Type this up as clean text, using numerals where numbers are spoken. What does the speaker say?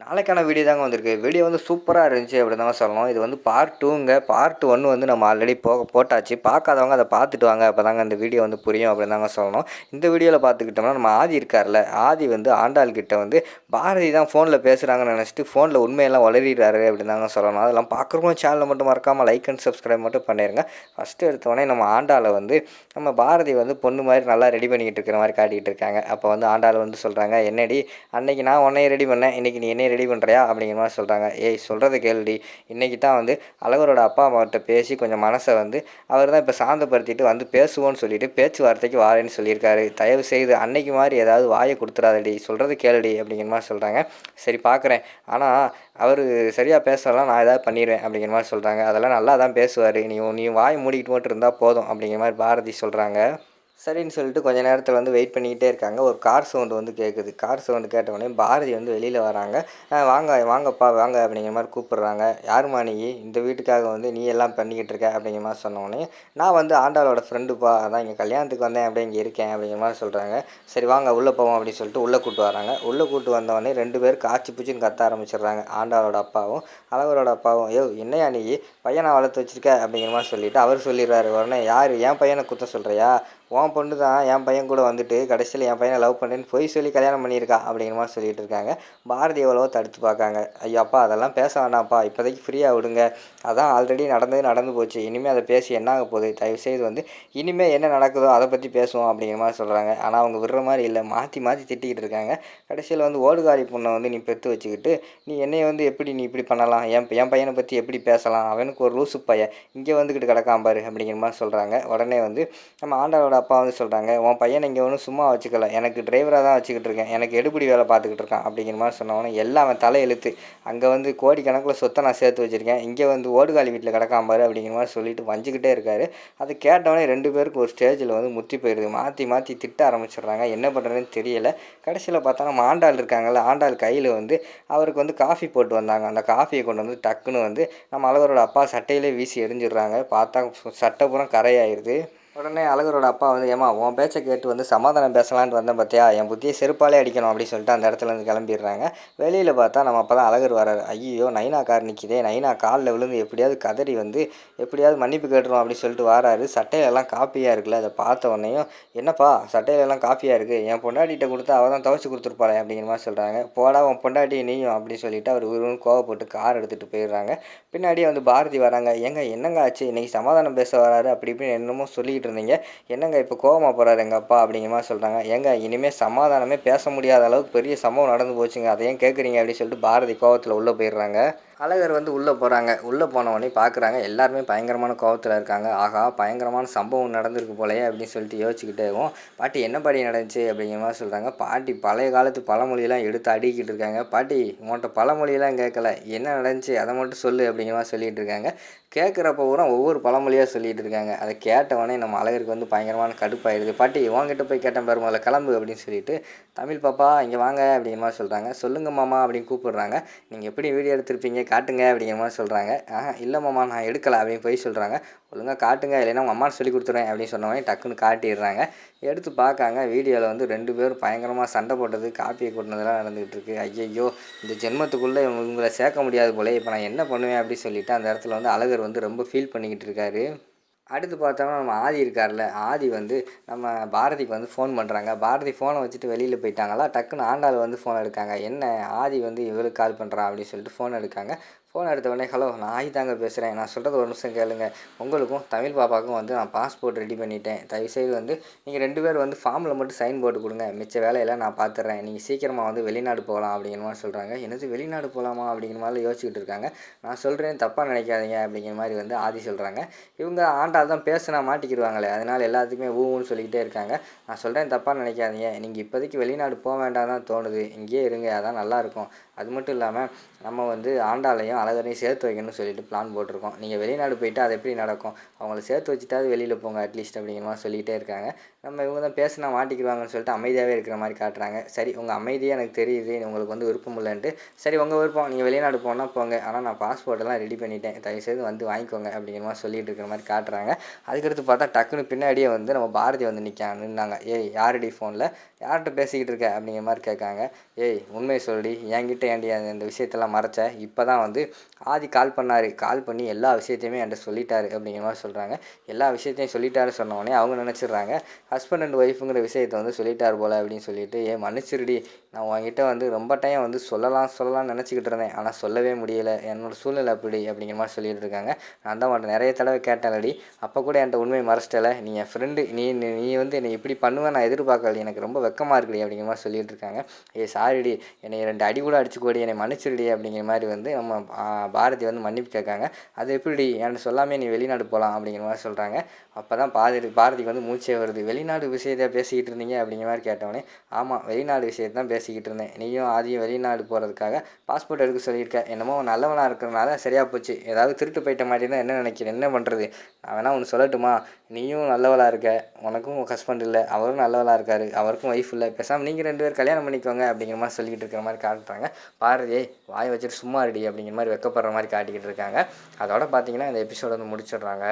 நாளைக்கான வீடியோ தாங்க வந்திருக்கு. வீடியோ வந்து சூப்பரா இருந்துச்சு அப்படின்னு தாங்க சொல்லணும். இது வந்து பார்ட் 2ங்க. பார்ட் 1 வந்து நம்ம ஆல்ரெடி போட்டாச்சு. பார்க்காதவங்க அத பார்த்துட்டு வாங்க. அப்பதாங்க இந்த வீடியோ வந்து புரியும் அப்படின்னு தாங்க சொல்லணும். இந்த வீடியோல பார்த்துக்கிட்டோம்னா, நம்ம ஆதி இருக்கார்ல, ஆதி வந்து ஆண்டாள் கிட்ட வந்து பாரதி தான் ஃபோன்ல பேசுறாங்கன்னு நெனச்சுட்டு ஃபோன்ல உண்மையெல்லாம் உளறிறாரு அப்படின்னு தாங்க சொல்லணும். அதெல்லாம் பார்க்குறவங்க சேனல மட்டும் மறக்காம லைக் அண்ட் சப்ஸ்கிரைப் மட்டும் பண்ணிருங்க. ஃபர்ஸ்ட்டு எடுத்தோனே நம்ம ஆண்டாள வந்து நம்ம பாரதி வந்து பொண்ணு மாரி நல்லா ரெடி பண்ணிக்கிட்டு இருக்கிற மாரி காட்டிக்கிட்டு இருக்காங்க. அப்போ வந்து ஆண்டாள் வந்து சொல்றாங்க, "என்னடி அன்னைக்கு நான் உன்னைய ரெடி பண்ணேன். இன்னைக்கு நீ என்னைய ரெடி பண்ணுறியா?" அப்படிங்கிற மாதிரி சொல்கிறாங்க. "ஏய் சொல்கிறத கேளுடி. இன்றைக்கி தான் வந்து அழகரோட அப்பா அம்மாகிட்ட பேசி கொஞ்சம் மனசை வந்து அவர் தான் இப்போ சாந்தப்படுத்திட்டு வந்து பேசுவோன்னு சொல்லிட்டு பேச்சுவார்த்தைக்கு வாரேன்னு சொல்லியிருக்காரு. தயவு செய்து அன்னைக்கு மாதிரி ஏதாவது வாயை கொடுத்துறாதடி, சொல்கிறது கேளுடி" அப்படிங்கிற மாதிரி சொல்கிறாங்க. சரி பார்க்குறேன், ஆனால் அவர் சரியாக பேசலாம், நான் ஏதாவது பண்ணிடுவேன் அப்படிங்கிற மாதிரி சொல்கிறாங்க. அதெல்லாம் நல்லா தான் பேசுவார், நீ வாய் மூடிக்கிட்டு மட்டும் இருந்தால் போதும் அப்படிங்கிற மாதிரி பாரதி சொல்கிறாங்க. சரின்னு சொல்லிட்டு கொஞ்ச நேரத்தில் வந்து வெயிட் பண்ணிக்கிட்டே இருக்காங்க. ஒரு கார் சவுண்டு வந்து கேட்குது. கார் சவுண்டு கேட்டவுடனே பாரதி வந்து வெளியில் வராங்க. வாங்க வாங்கப்பா வாங்க" அப்படிங்கிற மாதிரி கூப்பிட்றாங்க. "யாரும்மா நீ? இந்த வீட்டுக்காக வந்து நீ எல்லாம் பண்ணிக்கிட்டு இருக்க" அப்படிங்கிற மாதிரி சொன்னோடனே, "நான் வந்து ஆண்டாளோட ஃப்ரெண்டுப்பா, அதான் இங்கே கல்யாணத்துக்கு வந்தேன், அப்படியே இங்கே இருக்கேன்" அப்படிங்கிற மாதிரி சொல்கிறாங்க. "சரி வாங்க உள்ளே போவோம்" அப்படின்னு சொல்லிட்டு உள்ளே கூட்டு வராங்க. உள்ளே கூட்டு வந்தவொடனே 2 பேர் காய்ச்சி பூச்சின்னு கத்த ஆரம்பிச்சிடுறாங்க. ஆண்டாளோட அப்பாவும் அழகரோட அப்பாவும். "யோ என்னையா நீ பையனை வளர்த்து வச்சிருக்க" அப்படிங்கிற மாதிரி சொல்லிவிட்டு அவர் சொல்லிடுறாரு. உடனே, "யார் என் பையனை குத்தம் சொல்கிறியா? உன் பொண்ணு தான் என் பையன் கூட வந்துட்டு கடைசியில் என் பையனை லவ் பண்ணுறேன்னு பொய் சொல்லி கல்யாணம் பண்ணியிருக்கா" அப்படிங்கிற மாதிரி சொல்லிட்டு இருக்காங்க. பாரதி எவ்வளவோ தடுத்து பார்க்காங்க. "ஐயோ அப்பா அதெல்லாம் பேச வேண்டாம்ப்பா, இப்போதைக்கு ஃப்ரீயாக விடுங்க. அதான் ஆல்ரெடி நடந்து போச்சு. இனிமேல் அதை பேசி என்ன ஆக போகுது? தயவுசெய்து வந்து இனிமேல் என்ன நடக்குதோ அதை பற்றி பேசுவோம்" அப்படிங்கிற மாதிரி சொல்கிறாங்க. ஆனால் அவங்க விடுற மாதிரி இல்லை, மாற்றி மாற்றி திட்டிக்கிட்டு இருக்காங்க. கடைசியில் வந்து ஓடுகாலி பொண்ணை வந்து நீ பெற்று வச்சுக்கிட்டு நீ என்னைய வந்து எப்படி நீ இப்படி பண்ணலாம்? என் பையனை பற்றி எப்படி பேசலாம்? அவனுக்கு ஒரு லூசு பையன் இங்கே வந்துக்கிட்டு கிடக்காம பாரு அப்படிங்கிற மாதிரி சொல்கிறாங்க. உடனே வந்து நம்ம ஆண்டாளோட அப்பா வந்து சொல்கிறாங்க, "உன் பையனை இங்கே ஒன்றும் சும்மா வச்சுக்கல, எனக்கு டிரைவராக தான் வச்சுக்கிட்டு இருக்கேன், எனக்கு எடுபிடி வேலை பார்த்துக்கிட்டு இருக்கான்" அப்படிங்கிற மாதிரி சொன்னவொடனே எல்லாம் அவன் தலையெழுத்து. "அங்கே வந்து கோடிக்கணக்கில் சொத்தை நான் சேர்த்து வச்சுருக்கேன், இங்கே வந்து ஓடுகாலி வீட்டில் கிடக்காம பாரு" அப்படிங்கிற மாதிரி சொல்லிட்டு வஞ்சிக்கிட்டே இருக்காரு. அதை கேட்டவொடனே 2 பேருக்கு ஒரு ஸ்டேஜில் வந்து முத்தி போயிடுது. மாற்றி மாற்றி திட்ட ஆரம்பிச்சிடுறாங்க. என்ன பண்ணுறதுன்னு தெரியல. கடைசியில் பார்த்தா நம்ம ஆண்டாள் இருக்காங்கல்ல, ஆண்டாள் கையில் வந்து அவருக்கு வந்து காஃபி போட்டு வந்தாங்க. அந்த காஃபியை கொண்டு வந்து டக்குன்னு வந்து நம்ம அழகரோட அப்பா சட்டையிலே வீசி எறிஞ்சிடுறாங்க. பார்த்தா சட்டை பூரா கரையாயிருது. உடனே அழகரோட அப்பா வந்து, "ஏம்மா உன் பேச்சை கேட்டு வந்து சமாதானம் பேசலான்ட்டு வந்தேன் பார்த்தியா, என் புத்தியை செருப்பாலே அடிக்கணும்" அப்படின்னு சொல்லிட்டு அந்த இடத்துலேருந்து கிளம்பிடுறாங்க. வெளியில் பார்த்தா நம்ம அப்போ தான் அழகர் வராரு. ஐயோ நைனா கார் நிற்கிதே, நைனா காலில் விழுந்து எப்படியாவது கதறி வந்து எப்படியாவது மன்னிப்பு கேட்டுரும் அப்படின்னு சொல்லிட்டு வராரு. சட்டையிலெல்லாம் காப்பியாக இருக்குல்ல, அதை பார்த்த உடனேயும், "என்னப்பா சட்டையிலெல்லாம் காப்பியாக இருக்குது, என் பொண்டாட்டிகிட்ட கொடுத்தா அவள் தான் துவைச்சி கொடுத்துருப்பாளே" அப்படிங்கிற மாதிரி சொல்கிறாங்க. "போடா உன் பொண்டாட்டி நீயும்" அப்படின்னு சொல்லிட்டு அவர் உருவன்னு கோவப்பட்டு கார் எடுத்துகிட்டு போயிடுறாங்க. பின்னாடியே வந்து பாரதி வராங்க. "ஏங்க என்னங்க ஆச்சு, இன்றைக்கி சமாதானம் பேச வராரு அப்படி இப்படின்னு என்னமோ சொல்லிக்கிட்டு இருந்தீங்க, என்னங்க இப்போ கோவமா போகிறாரு எங்கள் அப்பா" அப்படிங்கிற மாதிரி சொல்கிறாங்க. "ஏங்க இனிமேல் சமாதானமே பேச முடியாத அளவுக்கு பெரிய சம்பவம் நடந்து போச்சுங்க, அதை ஏன் கேட்குறீங்க" அப்படின்னு சொல்லிட்டு பாரதி கோவத்தில் உள்ளே போயிடுறாங்க. அழகர் வந்து உள்ளே போகிறாங்க. உள்ளே போனவொடனே பார்க்குறாங்க எல்லாருமே பயங்கரமான கோவத்தில் இருக்காங்க. ஆஹா பயங்கரமான சம்பவம் நடந்திருக்கு போலயே அப்படின்னு சொல்லிட்டு யோசிச்சுக்கிட்டேவும், "பாட்டி என்ன பாட்டி நடந்துச்சு" அப்படிங்கிற மாதிரி சொல்கிறாங்க. பாட்டி பழைய காலத்து பழமொழியெல்லாம் எடுத்து அடுக்கிட்டு இருக்காங்க. "பாட்டி உன்கிட்ட பழமொழியெல்லாம் கேட்கல, என்ன நடந்துச்சு அதை மட்டும் சொல்லு" அப்படிங்கிற மாதிரி சொல்லிகிட்டு இருக்காங்க. கேட்குறப்ப பூரா ஒவ்வொரு பழமொழியாக சொல்லிகிட்டு இருக்காங்க. அதை கேட்டவொடனே நம்ம அழகருக்கு வந்து பயங்கரமான கடுப்பாயிடுது. "பாட்டி உன்கிட்ட போய் கேட்டேன் பாரு, முதல்ல கிளம்பு" அப்படின்னு சொல்லிட்டு, "தமிழ் பாப்பா இங்கே வாங்க" அப்படிங்கிற மாதிரி சொல்கிறாங்க. "சொல்லுங்க மாமா" அப்படின்னு கூப்பிடுறாங்க. "நீங்கள் எப்படி வீடியோ எடுத்திருப்பீங்க காட்டுங்க" அப்படிங்கிற மாதிரி சொல்கிறாங்க. இல்லை மாமா நான் எடுக்கலை" அப்படின்னு போய் சொல்கிறாங்க. "ஒழுங்காக காட்டுங்க, இல்லைன்னா உங்கள் அம்மா சொல்லி கொடுத்துருவேன்" அப்படின்னு சொன்னவொடனே டக்குன்னு காட்டிடுறாங்க. எடுத்து பார்க்காங்க, வீடியோவில் வந்து 2 பேரும் பயங்கரமாக சண்டை போட்டது, காப்பியை கொட்டினதெல்லாம் நடந்துகிட்டு இருக்குது. ஐயையோ இந்த ஜென்மத்துக்குள்ளே இவங்களை சேர்க்க முடியாது போலே, இப்போ நான் என்ன பண்ணுவேன் அப்படின்னு சொல்லிட்டு அந்த இடத்துல வந்து அழகர் வந்து ரொம்ப ஃபீல் பண்ணிக்கிட்டு இருக்காரு. அடுத்து பார்த்தோம்னா நம்ம ஆதி இருக்கார்ல, ஆதி வந்து நம்ம பாரதிக்கு வந்து ஃபோன் பண்ணுறாங்க. பாரதி ஃபோனை வச்சுட்டு வெளியில் போயிட்டாங்களா, டக்குன்னு ஆண்டாள் வந்து ஃபோன் எடுக்காங்க. என்ன ஆதி வந்து இவளுக்கு கால் பண்ணுறான் அப்படின்னு சொல்லிட்டு ஃபோன் எடுக்காங்க. ஃபோன் எடுத்த உடனே, "ஹலோ நான் ஆதி தாங்க பேசுகிறேன், நான் சொல்கிறது ஒரு நிமிஷம் கேளுங்க. உங்களுக்கும் தமிழ் பாப்பாவுக்கும் வந்து நான் பாஸ்போர்ட் ரெடி பண்ணிட்டேன். தயவுசெய்து வந்து நீங்கள் 2 பேர் வந்து ஃபார்மில் மட்டும் சைன் போட்டு கொடுங்க, மிச்ச வேலையெல்லாம் நான் பார்த்துட்றேன். நீங்கள் சீக்கிரமாக வந்து வெளிநாடு போகலாம்" அப்படிங்கிற மாதிரி சொல்கிறாங்க. "என்னது வெளிநாடு போகலாமா" அப்படிங்கிற மாதிரி யோசிச்சுக்கிட்டு இருக்காங்க. "நான் சொல்கிறேன் தப்பாக நினைக்காதீங்க" அப்படிங்கிற மாதிரி வந்து ஆதி சொல்கிறாங்க. இவங்க ஆண்டாள் தான் பேசுனா மாட்டிக்கிடுவாங்களே, அதனால் எல்லாத்துக்குமே ஊன்னு சொல்லிக்கிட்டே இருக்காங்க. "நான் சொல்கிறேன் தப்பாக நினைக்காதீங்க, நீங்கள் இப்போதைக்கு வெளிநாடு போக வேண்டாம் தான் தோணுது, இங்கேயே இருங்க, அதான் நல்லாயிருக்கும். அது மட்டும் இல்லாமல் நம்ம வந்து ஆண்டாளையும் அழகரையும் சேர்த்து வைக்கணும்னு சொல்லிட்டு பிளான் போட்டிருக்கோம். நீங்கள் வெளிநாடு போயிட்டு அது எப்படி நடக்கும்? அவங்கள சேர்த்து வச்சுட்டாவது வெளியில் போங்க அட்லீஸ்ட் அப்படிங்கிற மாதிரி சொல்லிகிட்டே இருக்காங்க. நம்ம இவங்க தான் பேசினா மாட்டிக்குவாங்கன்னு சொல்லிட்டு அமைதியாகவே இருக்கிற மாதிரி காட்டுறாங்க. சரி உங்கள் அமைதியாக எனக்கு தெரியுது, உங்களுக்கு வந்து விருப்பம் இல்லைன்ட்டு. சரி உங்கள் விருப்பம், நீங்கள் வெளிநாடு போனால் போங்க, ஆனால் நான் பாஸ்போர்ட்டெல்லாம் ரெடி பண்ணிட்டேன், தயவுசெய்து வந்து வாங்கிக்கோங்க அப்படிங்கிற மாதிரி சொல்லிட்டு இருக்கிற மாதிரி காட்டுறாங்க. அதுக்கடுத்து பார்த்தா டக்குன்னு பின்னாடியே வந்து நம்ம பாரதி வந்து நின்னாங்க. ஏய் யாரடி ஃபோனில் யார்கிட்ட பேசிக்கிட்டு இருக்க அப்படிங்கிற மாதிரி கேட்காங்க. ஏய் உண்மையை சொல்லி என்கிட்ட ஏன்டி அந்த விஷயத்தெல்லாம் மறைச்ச? இப்போ தான் வந்து ஆதி கால் பண்ணார், கால் பண்ணி எல்லா விஷயத்தையுமே என்கிட்ட சொல்லிட்டாரு அப்படிங்கிற மாதிரி சொல்கிறாங்க. எல்லா விஷயத்தையும் சொல்லிட்டாரு சொன்னோடனே அவங்க நினச்சிடுறாங்க ஹஸ்பண்ட் அண்ட் ஒய்ஃபுங்கிற விஷயத்தை வந்து சொல்லிட்டார் போல் அப்படின்னு சொல்லிட்டு, மன்னிச்சிருடி, நான் உங்ககிட்ட வந்து ரொம்ப டைம் வந்து சொல்லலாம்னு நினச்சிக்கிட்டு இருந்தேன், ஆனால் சொல்லவே முடியலை, என்னோடய சூழ்நிலை அப்படி அப்படிங்கிற மாதிரி சொல்லிட்டு இருக்காங்க. நான் தான் உன்ட்ட நிறைய தடவை கேட்டேன்லடி, அப்போ கூட என்கிட்ட உண்மையை மறைச்சிட்டல, நீ என் ஃப்ரெண்டு, நீ வந்து என்னை இப்படி பண்ணுவேன் நான் எதிர்பார்க்கல, எனக்கு ரொம்ப வெக்கமாக இருக்குடி அப்படிங்கிற மாதிரி சொல்லிட்டு இருக்காங்க. சாரிடி, என்னை 2 அடி கூட அடிச்சுக்கோடி, என்னை மன்னிச்சிருடி அப்படிங்கிற மாதிரி வந்து நம்ம பாரதி வந்து மன்னிப்பு கேட்காங்க. அது எப்படிடி என்கிட்ட சொல்லாமே நீ வெளிநாடு போகலாம் அப்படிங்கிற மாதிரி சொல்கிறாங்க. அப்போ தான் பாரதிக்கு வந்து மூச்சே வருது. வெளிநாடு விஷயத்தை பேசிக்கிட்டு இருந்தீங்க அப்படிங்கிற மாதிரி கேட்டவொடனே, ஆமாம் வெளிநாடு விஷயத்தை தான் பேசிக்கிட்டு இருந்தேன், நீயும் ஆதியும் வெளிநாடு போகிறதுக்காக பாஸ்போர்ட் எடுக்க சொல்லியிருக்க, என்னமோ நல்லவனாக இருக்கிறனால சரியாக போச்சு, ஏதாவது திருட்டு போயிட்ட மாதிரி தான் என்ன நினைக்கிறேன், என்ன பண்ணுறது, நான் வேணா ஒன்று சொல்லட்டுமா, நீயும் நல்லவளாக இருக்க, உனக்கும் ஹஸ்பண்ட் இல்லை, அவரும் நல்லவளாக இருக்கார், அவருக்கும் ஒய்ஃப் இல்லை, பேசாமல் நீங்கள் 2 பேர் கல்யாணம் பண்ணிக்கோங்க அப்படிங்கிற மாதிரி சொல்லிக்கிட்டு இருக்கிற மாதிரி காட்டுறாங்க. பாரதியை வாய் வச்சுட்டு சும்மா ரெடி அப்படிங்கிற மாதிரி வெக்கப்படுற மாதிரி காட்டிக்கிட்டு இருக்காங்க. அதோட பார்த்தீங்கன்னா இந்த எபிசோட வந்து முடிச்சிடுறாங்க.